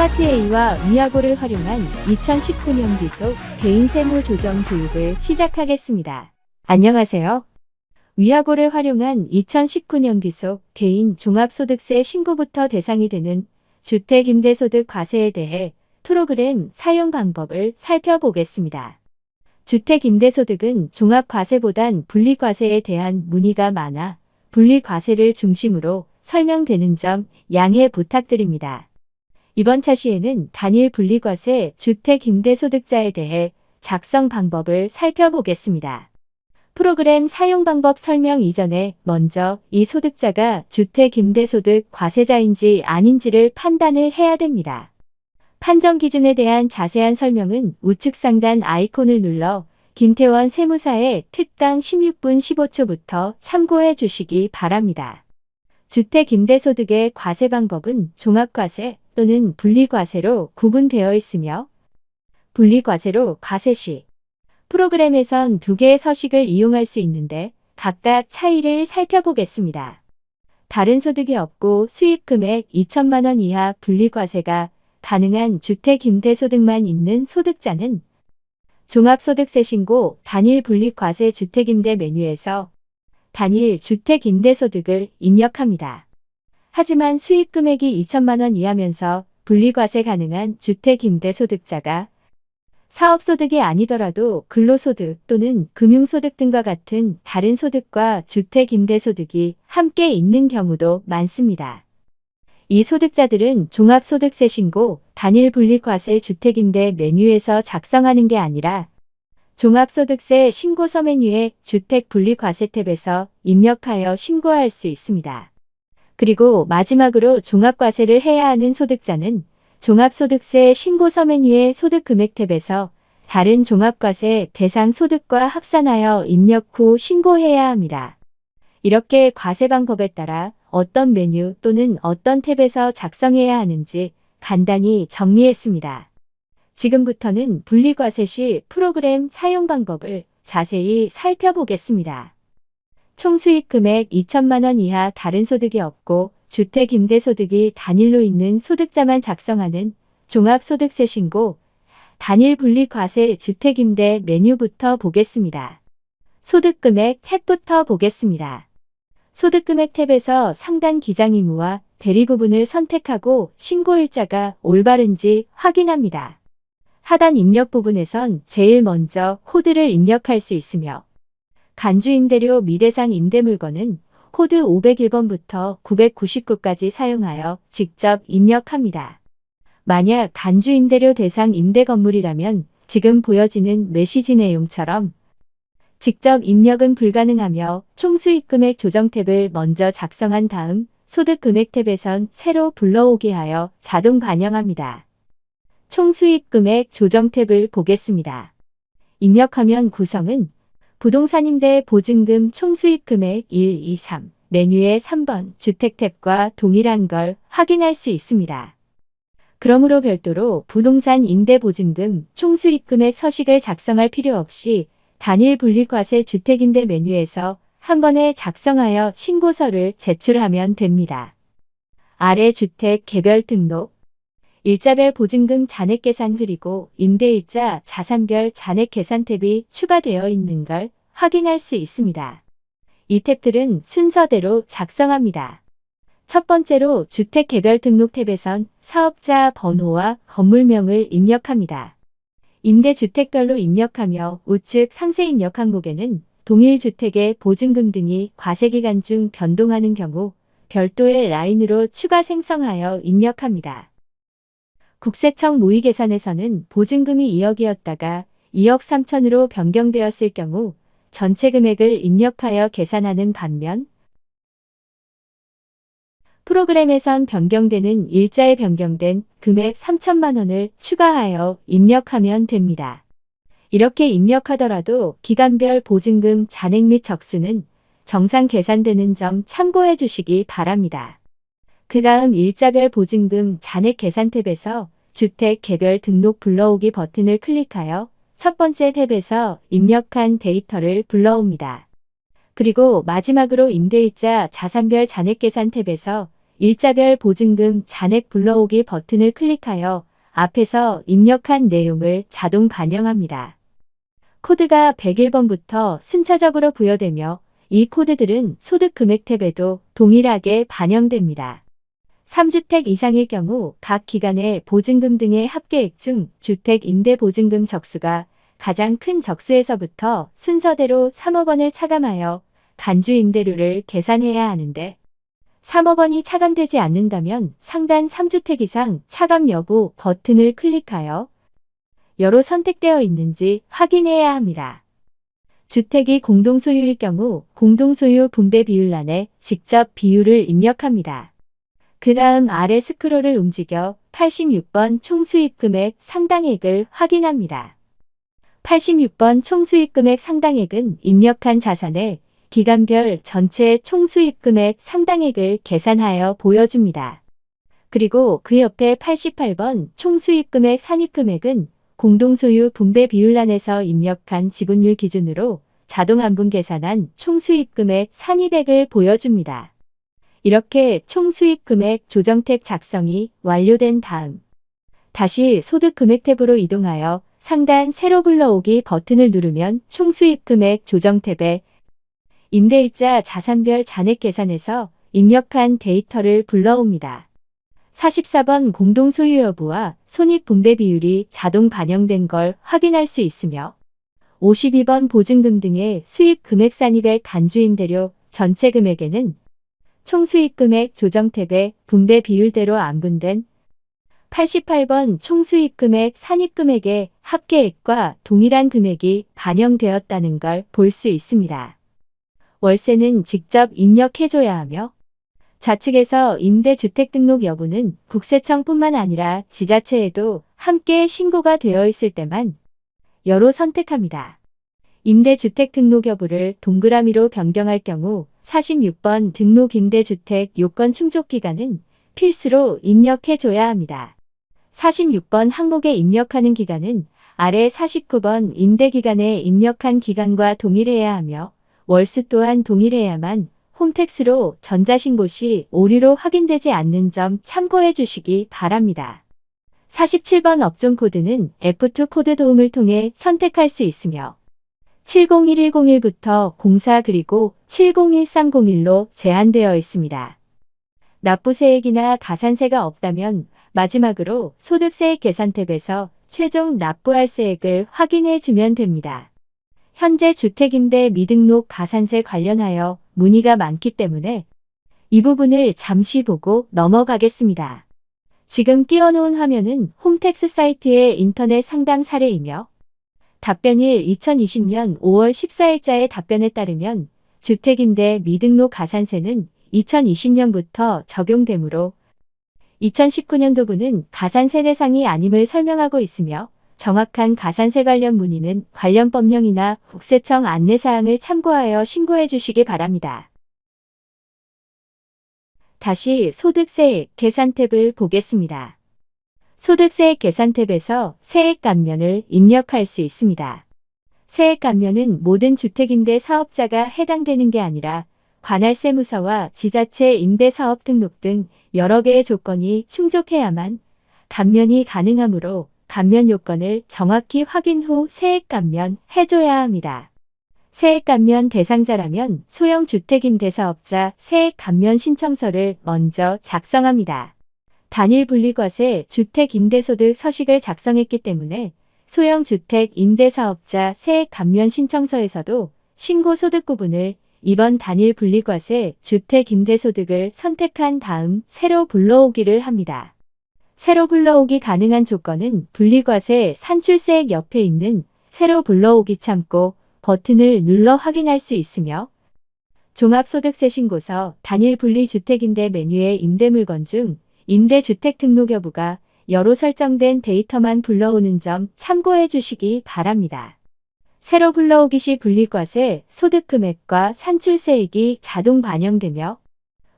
스마트 A와 위아고를 활용한 2019년 기속 개인 세무 조정 교육을 시작하겠습니다. 안녕하세요. 위아고를 활용한 2019년 기속 개인 종합소득세 신고부터 대상이 되는 주택임대소득 과세에 대해 프로그램 사용 방법을 살펴보겠습니다. 주택임대소득은 종합과세보단 분리과세에 대한 문의가 많아 분리과세를 중심으로 설명되는 점 양해 부탁드립니다. 이번 차시에는 단일 분리과세 주택임대소득자에 대해 작성 방법을 살펴보겠습니다. 프로그램 사용 방법 설명 이전에 먼저 이 소득자가 주택임대소득 과세자인지 아닌지를 판단을 해야 됩니다. 판정 기준에 대한 자세한 설명은 우측 상단 아이콘을 눌러 김태원 세무사의 특강 16분 15초부터 참고해 주시기 바랍니다. 주택임대소득의 과세 방법은 종합과세 또는 분리과세로 구분되어 있으며 분리과세로 과세 시 프로그램에선 두 개의 서식을 이용할 수 있는데 각각 차이를 살펴보겠습니다. 다른 소득이 없고 수입금액 2천만 원 이하 분리과세가 가능한 주택임대소득만 있는 소득자는 종합소득세 신고 단일 분리과세 주택임대 메뉴에서 단일 주택임대소득을 입력합니다. 하지만 수입금액이 2천만 원 이하면서 분리과세 가능한 주택임대소득자가 사업소득이 아니더라도 근로소득 또는 금융소득 등과 같은 다른 소득과 주택임대소득이 함께 있는 경우도 많습니다. 이 소득자들은 종합소득세 신고 단일 분리과세 주택임대 메뉴에서 작성하는 게 아니라 종합소득세 신고서 메뉴의 주택분리과세 탭에서 입력하여 신고할 수 있습니다. 그리고 마지막으로 종합과세를 해야 하는 소득자는 종합소득세 신고서 메뉴의 소득금액 탭에서 다른 종합과세 대상 소득과 합산하여 입력 후 신고해야 합니다. 이렇게 과세 방법에 따라 어떤 메뉴 또는 어떤 탭에서 작성해야 하는지 간단히 정리했습니다. 지금부터는 분리과세 시 프로그램 사용 방법을 자세히 살펴보겠습니다. 총 수익금액 2천만 원 이하 다른 소득이 없고 주택임대소득이 단일로 있는 소득자만 작성하는 종합소득세 신고 단일 분리과세 주택임대 메뉴부터 보겠습니다. 소득금액 탭부터 보겠습니다. 소득금액 탭에서 상단 기장의무와 대리구분을 선택하고 신고일자가 올바른지 확인합니다. 하단 입력 부분에선 제일 먼저 코드를 입력할 수 있으며 간주임대료 미대상 임대물건은 코드 501번부터 999까지 사용하여 직접 입력합니다. 만약 간주임대료 대상 임대건물이라면 지금 보여지는 메시지 내용처럼 직접 입력은 불가능하며 총수익금액 조정 탭을 먼저 작성한 다음 소득금액 탭에선 새로 불러오게 하여 자동 반영합니다. 총수익금액 조정 탭을 보겠습니다. 입력화면 구성은 부동산 임대 보증금 총수익금액 1, 2, 3 메뉴의 3번 주택 탭과 동일한 걸 확인할 수 있습니다. 그러므로 별도로 부동산 임대 보증금 총수익금액 서식을 작성할 필요 없이 단일 분리과세 주택임대 메뉴에서 한 번에 작성하여 신고서를 제출하면 됩니다. 아래 주택 개별 등록, 일자별 보증금 잔액 계산 그리고 임대일자 자산별 잔액 계산 탭이 추가되어 있는 걸 확인할 수 있습니다. 이 탭들은 순서대로 작성합니다. 첫 번째로 주택 개별 등록 탭에선 사업자 번호와 건물명을 입력합니다. 임대주택별로 입력하며 우측 상세 입력 항목에는 동일 주택의 보증금 등이 과세기간 중 변동하는 경우 별도의 라인으로 추가 생성하여 입력합니다. 국세청 모의계산에서는 보증금이 2억이었다가 2억 3천으로 변경되었을 경우 전체 금액을 입력하여 계산하는 반면 프로그램에선 변경되는 일자에 변경된 금액 3천만 원을 추가하여 입력하면 됩니다. 이렇게 입력하더라도 기간별 보증금 잔액 및 적수는 정상 계산되는 점 참고해 주시기 바랍니다. 그 다음 일자별 보증금 잔액 계산 탭에서 주택 개별 등록 불러오기 버튼을 클릭하여 첫 번째 탭에서 입력한 데이터를 불러옵니다. 그리고 마지막으로 임대일자 자산별 잔액 계산 탭에서 일자별 보증금 잔액 불러오기 버튼을 클릭하여 앞에서 입력한 내용을 자동 반영합니다. 코드가 101번부터 순차적으로 부여되며 이 코드들은 소득 금액 탭에도 동일하게 반영됩니다. 3주택 이상일 경우 각 기간의 보증금 등의 합계액 중 주택 임대 보증금 적수가 가장 큰 적수에서부터 순서대로 3억 원을 차감하여 간주 임대료를 계산해야 하는데 3억 원이 차감되지 않는다면 상단 3주택 이상 차감 여부 버튼을 클릭하여 여로 선택되어 있는지 확인해야 합니다. 주택이 공동소유일 경우 공동소유 분배 비율란에 직접 비율을 입력합니다. 그 다음 아래 스크롤을 움직여 86번 총수입금액 상당액을 확인합니다. 86번 총수입금액 상당액은 입력한 자산의 기간별 전체 총수입금액 상당액을 계산하여 보여줍니다. 그리고 그 옆에 88번 총수입금액 산입금액은 공동소유 분배 비율란에서 입력한 지분율 기준으로 자동 안분 계산한 총수입금액 산입액을 보여줍니다. 이렇게 총수입금액 조정 탭 작성이 완료된 다음 다시 소득금액 탭으로 이동하여 상단 새로 불러오기 버튼을 누르면 총수입금액 조정 탭에 임대일자 자산별 잔액 계산에서 입력한 데이터를 불러옵니다. 44번 공동소유 여부와 손익분배 비율이 자동 반영된 걸 확인할 수 있으며 52번 보증금 등의 수입 금액 산입액 간주임대료 전체 금액에는 총수입금액 조정 탭에 분배 비율대로 안분된 88번 총수입금액 산입금액의 합계액과 동일한 금액이 반영되었다는 걸 볼 수 있습니다. 월세는 직접 입력해줘야 하며 좌측에서 임대주택 등록 여부는 국세청뿐만 아니라 지자체에도 함께 신고가 되어 있을 때만 여로 선택합니다. 임대주택 등록 여부를 동그라미로 변경할 경우 46번 등록 임대주택 요건 충족 기간은 필수로 입력해줘야 합니다. 46번 항목에 입력하는 기간은 아래 49번 임대기간에 입력한 기간과 동일해야 하며 월수 또한 동일해야만 홈택스로 전자신고 시 오류로 확인되지 않는 점 참고해 주시기 바랍니다. 47번 업종 코드는 F2 코드 도움을 통해 선택할 수 있으며 701101부터 04 그리고 701301로 제한되어 있습니다. 납부세액이나 가산세가 없다면 마지막으로 소득세액 계산 탭에서 최종 납부할 세액을 확인해 주면 됩니다. 현재 주택임대 미등록 가산세 관련하여 문의가 많기 때문에 이 부분을 잠시 보고 넘어가겠습니다. 지금 띄워놓은 화면은 홈택스 사이트의 인터넷 상담 사례이며 답변일 2020년 5월 14일자의 답변에 따르면 주택임대 미등록 가산세는 2020년부터 적용되므로 2019년도부는 가산세 대상이 아님을 설명하고 있으며 정확한 가산세 관련 문의는 관련 법령이나 국세청 안내사항을 참고하여 신고해 주시기 바랍니다. 다시 소득세액 계산 탭을 보겠습니다. 소득세액 계산 탭에서 세액 감면을 입력할 수 있습니다. 세액 감면은 모든 주택임대 사업자가 해당되는 게 아니라 관할세무서와 지자체 임대사업 등록 등 여러 개의 조건이 충족해야만 감면이 가능하므로 감면 요건을 정확히 확인 후 세액 감면 해줘야 합니다. 세액 감면 대상자라면 소형 주택임대사업자 세액 감면 신청서를 먼저 작성합니다. 단일 분리과세 주택임대소득 서식을 작성했기 때문에 소형 주택임대사업자 세액 감면 신청서에서도 신고소득 구분을 2번 단일 분리과세 주택임대소득을 선택한 다음 새로 불러오기를 합니다. 새로 불러오기 가능한 조건은 분리과세 산출세액 옆에 있는 새로 불러오기 참고 버튼을 눌러 확인할 수 있으며 종합소득세 신고서 단일 분리 주택임대 메뉴의 임대물건 중 임대주택 등록 여부가 여로 설정된 데이터만 불러오는 점 참고해 주시기 바랍니다. 새로 불러오기 시 분리과세 소득금액과 산출세액이 자동 반영되며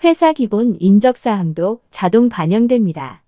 회사 기본 인적사항도 자동 반영됩니다.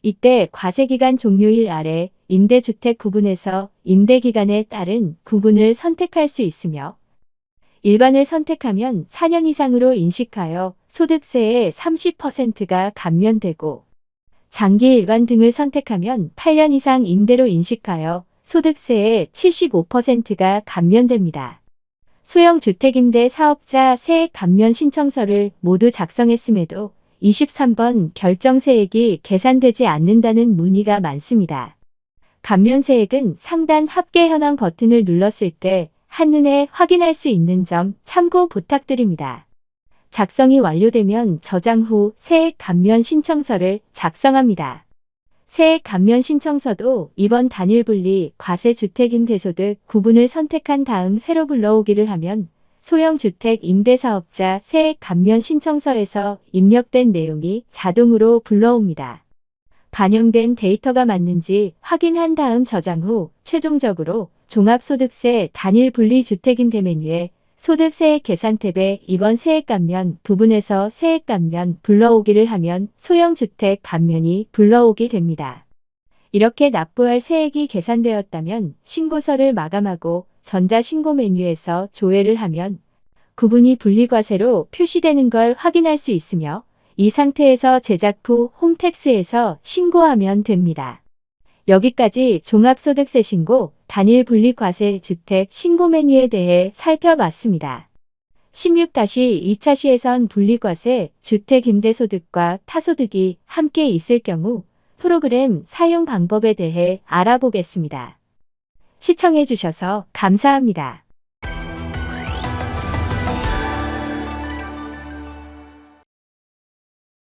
이때 과세기간 종료일 아래 임대주택 구분에서 임대기간에 따른 구분을 선택할 수 있으며 일반을 선택하면 4년 이상으로 인식하여 소득세의 30%가 감면되고 장기 일반 등을 선택하면 8년 이상 임대로 인식하여 소득세의 75%가 감면됩니다. 소형주택임대 사업자 세액 감면 신청서를 모두 작성했음에도 23번 결정세액이 계산되지 않는다는 문의가 많습니다. 감면세액은 상단 합계 현황 버튼을 눌렀을 때 한눈에 확인할 수 있는 점 참고 부탁드립니다. 작성이 완료되면 저장 후 세액 감면 신청서를 작성합니다. 세액 감면 신청서도 2번 단일분리 과세주택임대소득 구분을 선택한 다음 새로 불러오기를 하면 소형주택 임대사업자 세액 감면 신청서에서 입력된 내용이 자동으로 불러옵니다. 반영된 데이터가 맞는지 확인한 다음 저장 후 최종적으로 종합소득세 단일분리주택임대 메뉴에 소득세액 계산 탭에 2번 세액감면 부분에서 세액감면 불러오기를 하면 소형주택 감면이 불러오게 됩니다. 이렇게 납부할 세액이 계산되었다면 신고서를 마감하고 전자신고 메뉴에서 조회를 하면 구분이 분리과세로 표시되는 걸 확인할 수 있으며 이 상태에서 제작 후 홈택스에서 신고하면 됩니다. 여기까지 종합소득세 신고, 단일분리과세 주택 신고 메뉴에 대해 살펴봤습니다. 16-2차 시에선 분리과세, 주택임대소득과 타소득이 함께 있을 경우 프로그램 사용 방법에 대해 알아보겠습니다. 시청해주셔서 감사합니다.